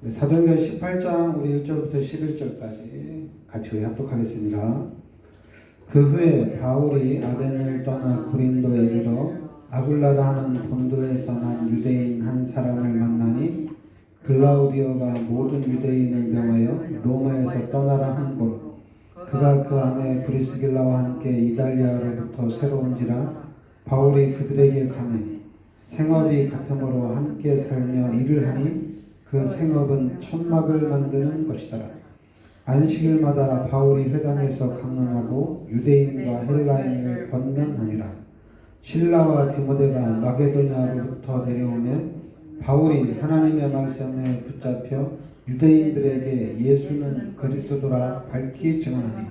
사도행전 18장 우리 1절부터 11절까지 같이 우리 합독하겠습니다. 그 후에 바울이 아덴을 떠나 고린도에 이르러 아굴라라 하는 본도에서 난 유대인 한 사람을 만나니 글라우디오가 모든 유대인을 명하여 로마에서 떠나라 한 고로 그가 그 안에 브리스길라와 함께 이달리아로부터 새로 온지라 바울이 그들에게 가매 생업이 같으므로 함께 살며 일을 하니 그 생업은 천막을 만드는 것이더라. 안식일마다 바울이 회당에서 강론하고 유대인과 헬라인을 권면하니라. 실라와 디모데가 마게도냐로부터 내려오매 바울이 하나님의 말씀에 붙잡혀 유대인들에게 예수는 그리스도라 밝히 증언하니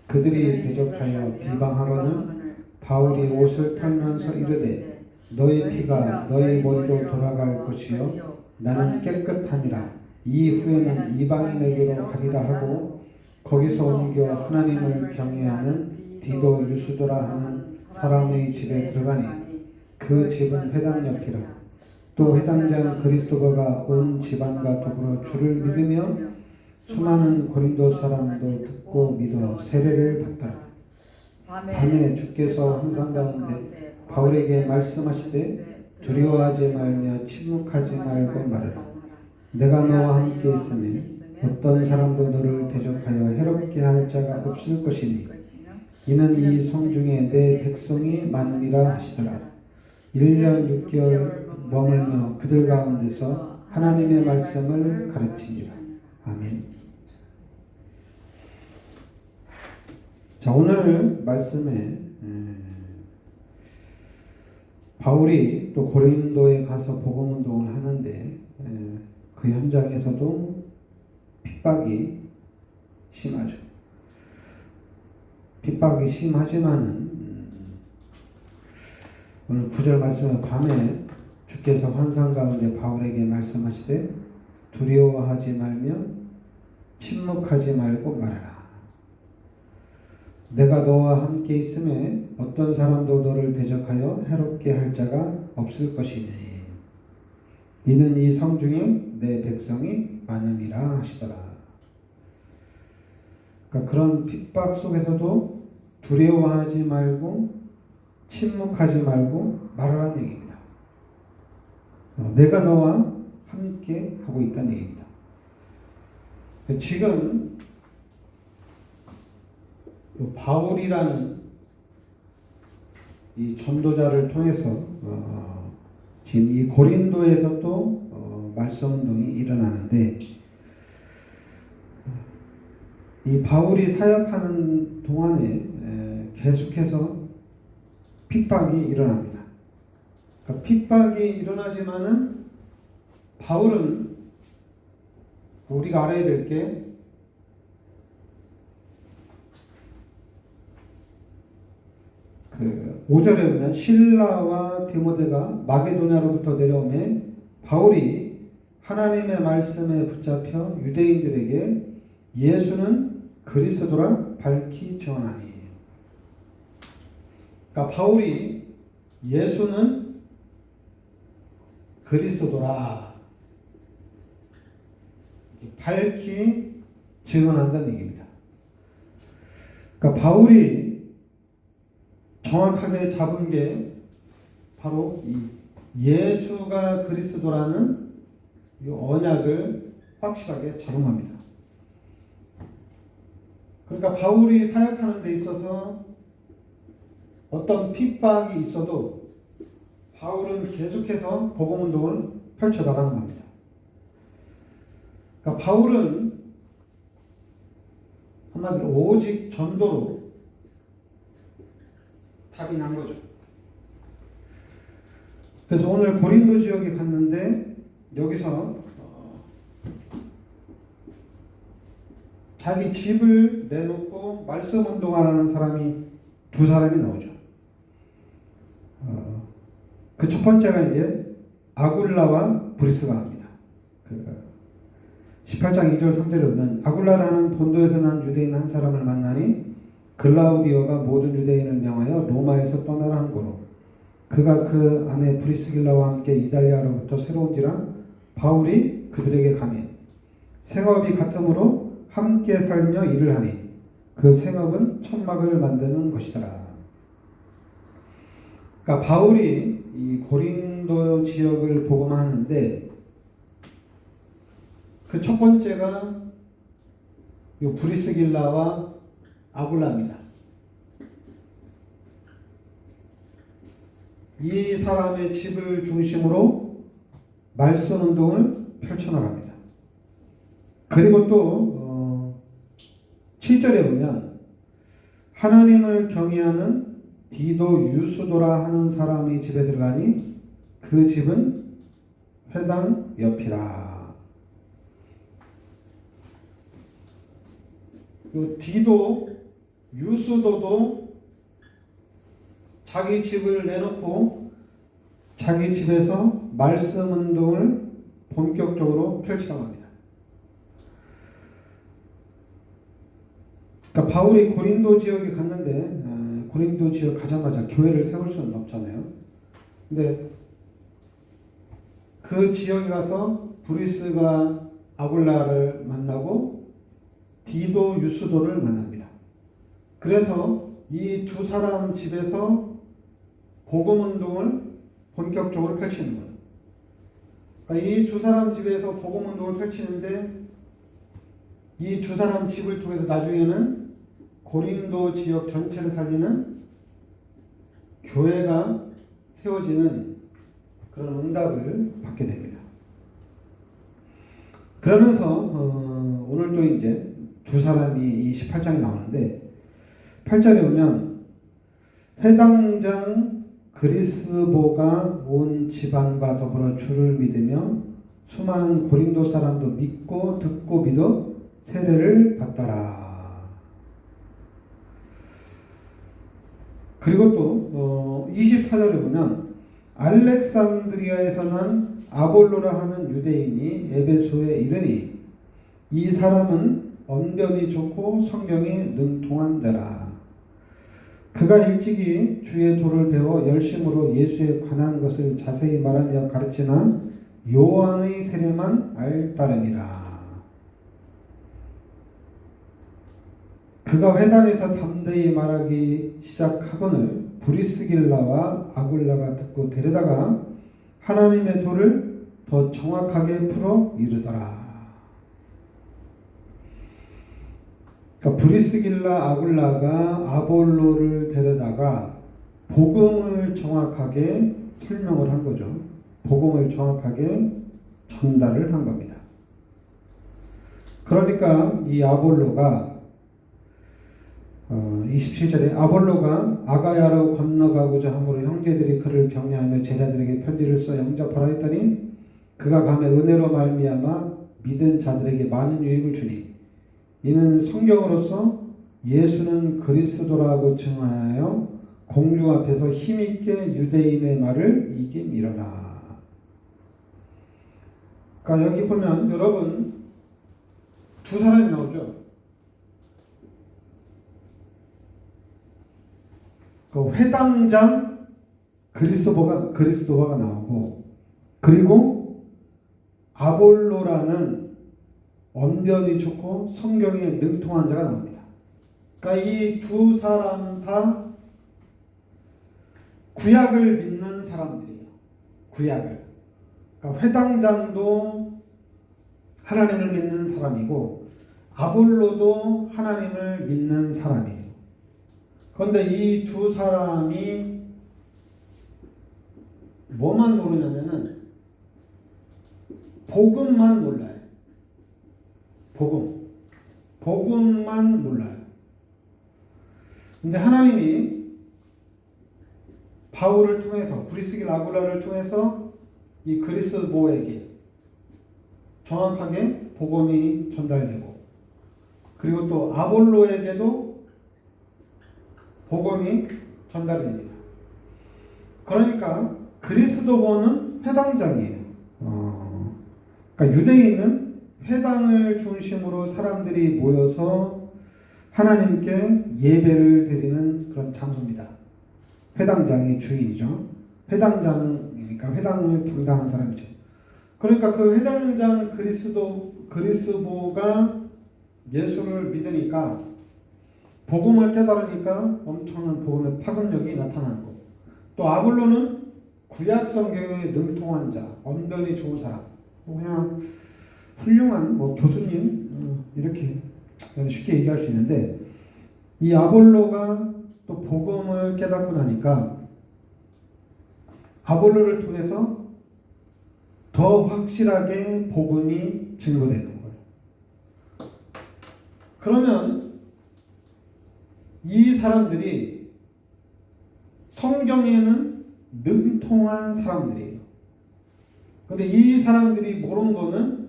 그들이 대적하여 비방하거늘 바울이 옷을 털면서 이르되 너희 피가 너희 머리로 돌아갈 것이요 나는 깨끗하니라. 이후에는 이방인에게로 가리라 하고 거기서 옮겨 하나님을 경외하는 디도 유수도라 하는 사람의 집에 들어가니 그 집은 회당 옆이라. 또 회당장 그리스도가 온 집안과 더불어 주를 믿으며 수많은 고린도 사람도 듣고 믿어 세례를 받더라. 밤에 주께서 항상 가운데 바울에게 말씀하시되 두려워하지 말며 침묵하지 말고 말하라. 내가 너와 함께 있으니 어떤 사람도 너를 대적하여 해롭게 할 자가 없을 것이니 이는 이 성중에 내 백성이 많음이라 하시더라. 1년 6개월 머물며 그들 가운데서 하나님의 말씀을 가르치니라. 아멘. 자, 오늘 말씀에 바울이 또 고린도에 가서 복음운동을 하는데 그 현장에서도 핍박이 심하죠. 핍박이 심하지만은 오늘 9절 말씀에 밤에 주께서 환상 가운데 바울에게 말씀하시되 두려워하지 말며 침묵하지 말고 말하라. 내가 너와 함께 있음에 어떤 사람도 너를 대적하여 해롭게 할 자가 없을 것이니 이는 이 성중에 내 백성이 많음이라 하시더라. 그러니까 그런 핍박 속에서도 두려워하지 말고 침묵하지 말고 말하라는 얘기입니다. 내가 너와 함께 하고 있다는 얘기입니다. 지금 바울이라는 이 전도자를 통해서 지금 이 고린도에서도 말씀운동이 일어나는데 이 바울이 사역하는 동안에 계속해서 핍박이 일어납니다. 그러니까 핍박이 일어나지만은 바울은 우리가 알아야 될 게 그 5절에 보면 실라와 디모데가 마게도냐로부터 내려오매 바울이 하나님의 말씀에 붙잡혀 유대인들에게 예수는 그리스도라 밝히 증언하니. 그러니까 바울이 예수는 그리스도라 밝히 증언한다는 얘기입니다. 그러니까 바울이 정확하게 잡은 게 바로 이 예수가 그리스도라는 이 언약을 확실하게 적용합니다. 그러니까 바울이 사역하는 데 있어서 어떤 핍박이 있어도 바울은 계속해서 복음운동을 펼쳐나가는 겁니다. 그러니까 바울은 한마디로 오직 전도로 답이 난 거죠. 그래서 오늘 고린도 지역에 갔는데 여기서 자기 집을 내놓고 말씀 운동하라는 사람이 두 사람이 나오죠. 그 첫 번째가 이제 아굴라와 브리스가입니다. 18장 2절 3절에 보면 아굴라라는 본도에서 난 유대인 한 사람을 만나니 글라우디오가 모든 유대인을 명하여 로마에서 떠나라 한 고로 그가 그 안에 브리스길라와 함께 이달리아로부터 새로 온지라 바울이 그들에게 가매 생업이 같으므로 함께 살며 일을 하니 그 생업은 천막을 만드는 것이더라. 그러니까 바울이 이 고린도 지역을 복음하는데 그 첫 번째가 요 브리스길라와 아굴라입니다. 이 사람의 집을 중심으로 말씀 운동을 펼쳐나갑니다. 그리고 또 7절에 보면 하나님을 경외하는 디도 유수도라 하는 사람이 집에 들어가니 그 집은 회당 옆이라. 요 디도 유수도도 자기 집을 내놓고 자기 집에서 말씀 운동을 본격적으로 펼쳐나갑니다. 그러니까 바울이 고린도 지역에 갔는데 고린도 지역 가자마자 교회를 세울 수는 없잖아요. 근데 그 지역에 가서 브리스가 아굴라를 만나고 디도 유스도를 만납니다. 그래서 이 두 사람 집에서 복음 운동을 본격적으로 펼치는 거예요. 그러니까 이 두 사람 집에서 복음 운동을 펼치는데 이 두 사람 집을 통해서 나중에는 고린도 지역 전체를 살리는 교회가 세워지는 그런 응답을 받게 됩니다. 그러면서 오늘 또 이제 두 사람이 이 18장에 나오는데 8절에 보면 회당장 그리스보가 온 집안과 더불어 주를 믿으며 수많은 고린도 사람도 믿고 듣고 믿어 세례를 받더라. 그리고 또 24절에 보면 알렉산드리아에서 난 아볼로라 하는 유대인이 에베소에 이르니 이 사람은 언변이 좋고 성경에 능통한 자라. 그가 일찍이 주의 도를 배워 열심으로 예수에 관한 것을 자세히 말하며 가르치나 요한의 세례만 알따름이라. 그가 회당에서 담대히 말하기 시작하거늘 브리스길라와 아굴라가 듣고 데려다가 하나님의 도를 더 정확하게 풀어 이르더라. 그러니까 브리스길라 아굴라가 아볼로를 데려다가 복음을 정확하게 설명을 한 거죠. 복음을 정확하게 전달을 한 겁니다. 그러니까 이 아볼로가 27절에 아볼로가 아가야로 건너가고자 함으로 형제들이 그를 격려하며 제자들에게 편지를 써 영접하라 했더니 그가 감에 은혜로 말미암아 믿은 자들에게 많은 유익을 주니 이는 성경으로서 예수는 그리스도라고 증하여 공중 앞에서 힘있게 유대인의 말을 이김이러나. 그러니까 여기 보면 여러분 두 사람이 나오죠. 그 회당장 그리스도바가 나오고 그리고 아볼로라는 언변이 좋고 성경에 능통한 자가 나옵니다. 그러니까 이 두 사람 다 구약을 믿는 사람들이에요. 구약을. 그러니까 회당장도 하나님을 믿는 사람이고 아볼로도 하나님을 믿는 사람이에요. 그런데 이 두 사람이 뭐만 모르냐면은 복음만 몰라요. 복음만 몰라요. 근데 하나님이 바울을 통해서 브리스길 아굴라를 통해서 이 그리스도에게 정확하게 복음이 전달되고 그리고 또 아볼로에게도 복음이 전달됩니다. 그러니까 그리스도보는 회당장이에요. 그러니까 유대인은 회당을 중심으로 사람들이 모여서 하나님께 예배를 드리는 그런 장소입니다. 회당장이 주인이죠. 회당장이니까 회당을 담당한 사람이죠. 그러니까 그 회당장 그리스도가 예수를 믿으니까 복음을 깨달으니까 엄청난 복음의 파급력이 나타나는 거. 또 아볼로는 구약 성경에 능통한 자, 언변이 좋은 사람, 그냥 훌륭한 교수님 이렇게 쉽게 얘기할 수 있는데 이 아볼로가 또 복음을 깨닫고 나니까 아볼로를 통해서 더 확실하게 복음이 증거되는 거예요. 그러면 이 사람들이 성경에는 능통한 사람들이에요. 근데 이 사람들이 모르는 거는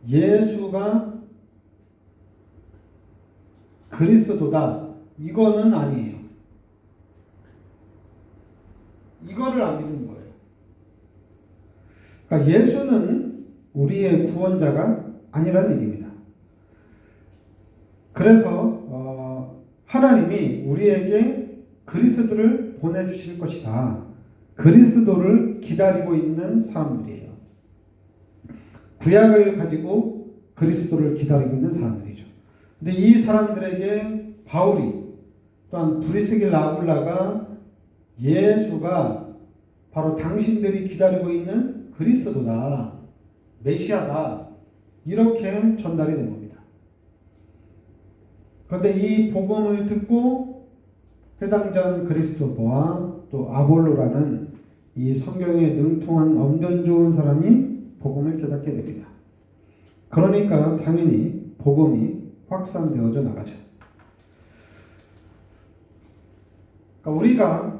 예수가 그리스도다. 이거는 아니에요. 이거를 안 믿은 거예요. 그러니까 예수는 우리의 구원자가 아니라는 얘기입니다. 그래서 하나님이 우리에게 그리스도를 보내주실 것이다. 그리스도를 기다리고 있는 사람들이에요. 구약을 가지고 그리스도를 기다리고 있는 사람들이죠. 근데 이 사람들에게 바울이 또한 브리스길라 아굴라가 예수가 바로 당신들이 기다리고 있는 그리스도다, 메시아다, 이렇게 전달이 된 겁니다. 그런데 이 복음을 듣고 회당장 그리스도와 또 아볼로라는 이 성경에 능통한 언변 좋은 사람이 복음을 깨닫게 됩니다. 그러니까 당연히 복음이 확산되어져 나가죠. 그러니까 우리가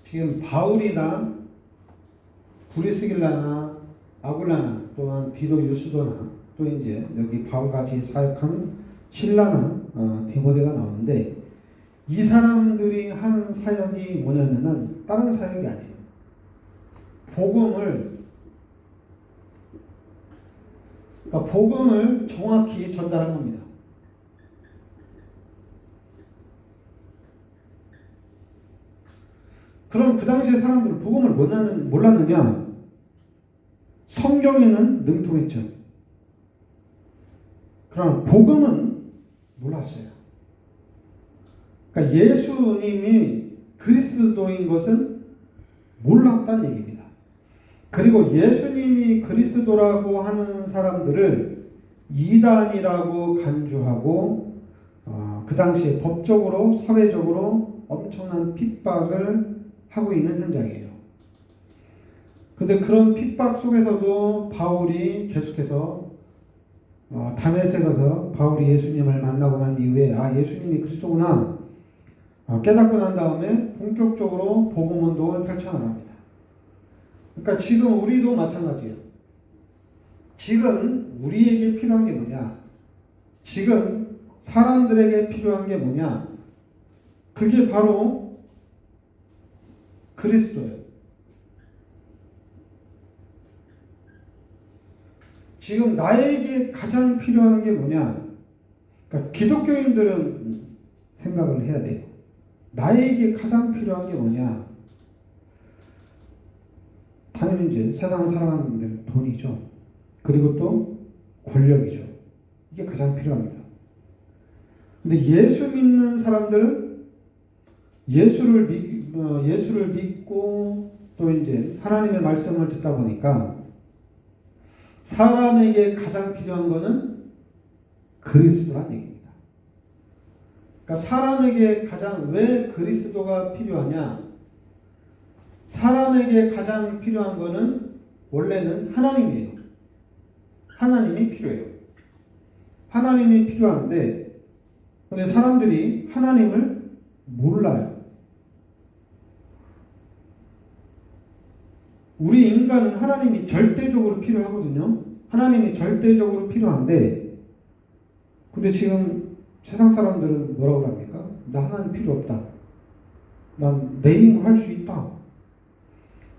지금 바울이나 브리스길라나 아굴라나 또한 디도 유스도나 또 이제 여기 바울같이 사역한 실라나 디모데가 나오는데 이 사람들이 한 사역이 뭐냐면은 다른 사역이 아니에요. 복음을 정확히 전달한 겁니다. 그럼 그 당시에 사람들은 복음을 몰랐느냐? 성경에는 능통했죠. 그럼 복음은 몰랐어요. 그러니까 예수님이 그리스도인 것은 몰랐다는 얘기입니다. 그리고 예수님이 그리스도라고 하는 사람들을 이단이라고 간주하고 그 당시에 법적으로 사회적으로 엄청난 핍박을 하고 있는 현장이에요. 근데 그런 핍박 속에서도 바울이 계속해서 다메섹에 가서 바울이 예수님을 만나고 난 이후에 예수님이 그리스도구나 깨닫고 난 다음에 본격적으로 복음 운동을 펼쳐나갑니다. 그러니까 지금 우리도 마찬가지예요. 지금 우리에게 필요한 게 뭐냐? 지금 사람들에게 필요한 게 뭐냐? 그게 바로 그리스도예요. 지금 나에게 가장 필요한 게 뭐냐? 그러니까 기독교인들은 생각을 해야 돼요. 나에게 가장 필요한 게 뭐냐? 당연히 이제 세상을 살아가는 데는 돈이죠. 그리고 또 권력이죠. 이게 가장 필요합니다. 근데 예수 믿는 사람들은 예수를 믿고 또 이제 하나님의 말씀을 듣다 보니까 사람에게 가장 필요한 것은 그리스도란 얘기입니다. 그러니까 사람에게 가장 왜 그리스도가 필요하냐? 사람에게 가장 필요한 것은 원래는 하나님이에요. 하나님이 필요해요. 하나님이 필요한데 근데 사람들이 하나님을 몰라요. 우리 인간은 하나님이 절대적으로 필요하거든요. 하나님이 절대적으로 필요한데 근데 지금 세상 사람들은 뭐라고 합니까? 나 하나님 필요 없다. 난 내 힘으로 할 수 있다.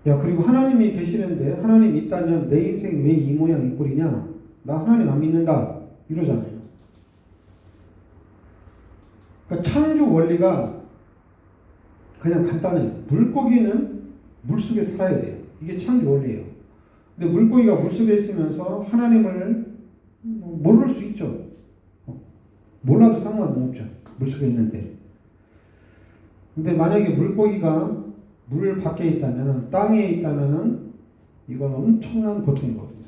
야, 그리고 하나님이 계시는데 하나님 있다면 내 인생 왜 이 모양 이 꼴이냐? 나 하나님 안 믿는다. 이러잖아요. 그러니까 창조 원리가 그냥 간단해요. 물고기는 물속에 살아야 돼요. 이게 창조 원리예요. 근데 물고기가 물속에 있으면서 하나님을 모를 수 있죠. 몰라도 상관은 없죠. 물속에 있는데. 근데 만약에 물고기가 물 밖에 있다면, 땅에 있다면 이건 엄청난 고통이거든요.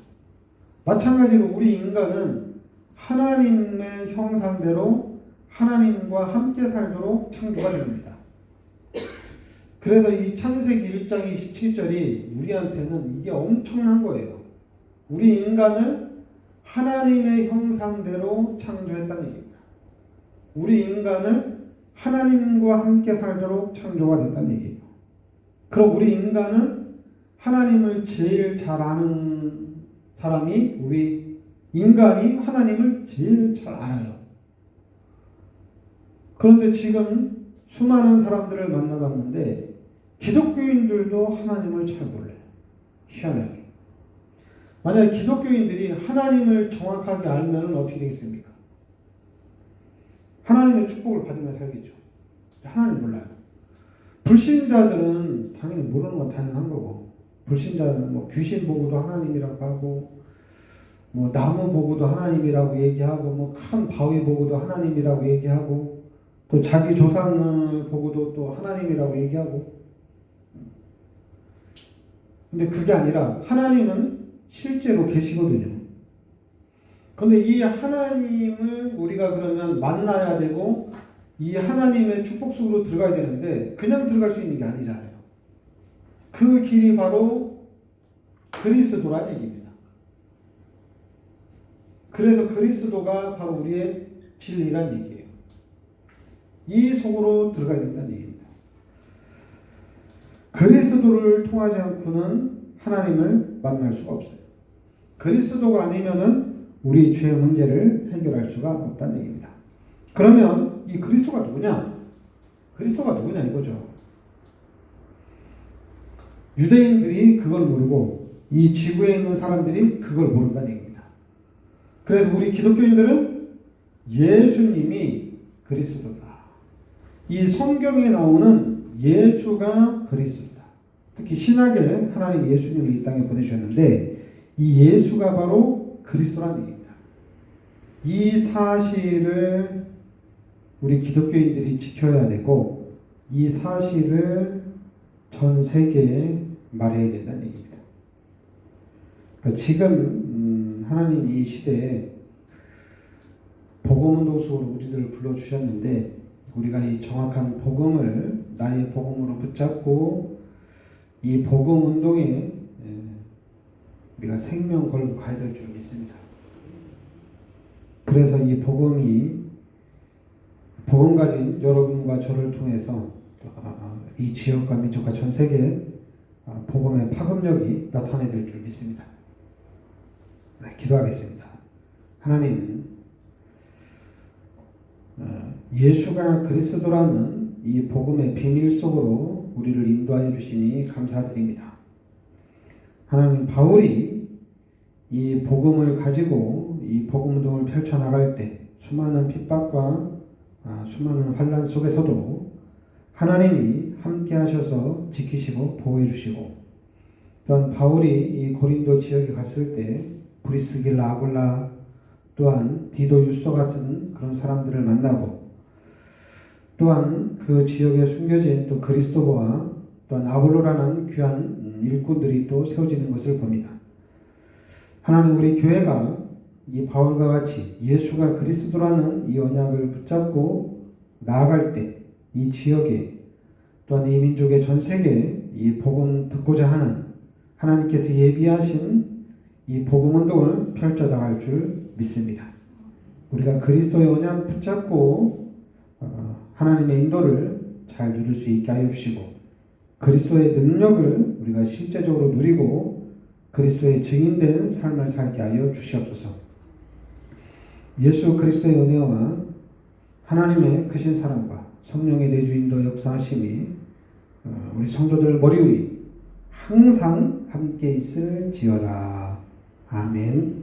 마찬가지로 우리 인간은 하나님의 형상대로 하나님과 함께 살도록 창조가 됩니다. 그래서 이 창세기 1장 27절이 우리한테는 이게 엄청난 거예요. 우리 인간을 하나님의 형상대로 창조했다는 얘기입니다. 우리 인간을 하나님과 함께 살도록 창조가 됐다는 얘기예요. 그럼 우리 인간은 하나님을 제일 잘 아는 사람이 우리 인간이 하나님을 제일 잘 알아요. 그런데 지금 수많은 사람들을 만나봤는데 기독교인들도 하나님을 잘 몰라요. 희한하게. 만약에 기독교인들이 하나님을 정확하게 알면 어떻게 되겠습니까? 하나님의 축복을 받으며 살겠죠. 하나님 몰라요. 불신자들은 당연히 모르는 건 당연한 거고, 불신자는 뭐 귀신 보고도 하나님이라고 하고, 뭐 나무 보고도 하나님이라고 얘기하고, 뭐 큰 바위 보고도 하나님이라고 얘기하고, 또 자기 조상을 보고도 또 하나님이라고 얘기하고. 근데 그게 아니라 하나님은 실제로 계시거든요. 근데 이 하나님을 우리가 그러면 만나야 되고 이 하나님의 축복 속으로 들어가야 되는데 그냥 들어갈 수 있는 게 아니잖아요. 그 길이 바로 그리스도란 얘기입니다. 그래서 그리스도가 바로 우리의 진리란 얘기예요. 이 속으로 들어가야 된다는 얘기입니다. 그리스도를 통하지 않고는 하나님을 만날 수가 없어요. 그리스도가 아니면은 우리 죄의 문제를 해결할 수가 없다는 얘기입니다. 그러면 이 그리스도가 누구냐? 그리스도가 누구냐 이거죠. 유대인들이 그걸 모르고 이 지구에 있는 사람들이 그걸 모른다는 얘기입니다. 그래서 우리 기독교인들은 예수님이 그리스도다. 이 성경에 나오는 예수가 그리스도다. 특히 신약에 하나님 예수님을 이 땅에 보내주셨는데 이 예수가 바로 그리스도라는 얘기입니다. 이 사실을 우리 기독교인들이 지켜야 되고 이 사실을 전 세계에 말해야 된다는 얘기입니다. 그러니까 지금 하나님 이 시대에 복음운동 속으로 우리들을 불러주셨는데 우리가 이 정확한 복음을 나의 복음으로 붙잡고 이 복음운동에 우리가 생명 걸고 가야 될 줄 믿습니다. 그래서 이 복음이 복음 가진 여러분과 저를 통해서 이 지역과 민족과 전 세계에 복음의 파급력이 나타나야 될 줄 믿습니다. 네, 기도하겠습니다. 하나님, 예수가 그리스도라는 이 복음의 비밀 속으로 우리를 인도하여 주시니 감사드립니다. 하나님, 바울이 이 복음을 가지고 이 복음운동을 펼쳐나갈 때 수많은 핍박과 수많은 환난 속에서도 하나님이 함께 하셔서 지키시고 보호해 주시고 또한 바울이 이 고린도 지역에 갔을 때 브리스길라 아굴라 또한 디도 유소 같은 그런 사람들을 만나고 또한 그 지역에 숨겨진 또 그리스도와 또한 아볼로라는 귀한 일꾼들이 또 세워지는 것을 봅니다. 하나님, 우리 교회가 이 바울과 같이 예수가 그리스도라는 이 언약을 붙잡고 나아갈 때 이 지역에 또한 이 민족의 전 세계에 이 복음 듣고자 하는 하나님께서 예비하신 이 복음 운동을 펼쳐나갈 줄 믿습니다. 우리가 그리스도의 언약 붙잡고 하나님의 인도를 잘 누릴 수 있게 하여 주시고 그리스도의 능력을 우리가 실제적으로 누리고 그리스도의 증인된 삶을 살게 하여 주시옵소서. 예수 그리스도의 은혜와 하나님의 크신 사랑과 성령의 내주인도 역사하심이 우리 성도들 머리 위 항상 함께 있을지어다. 아멘.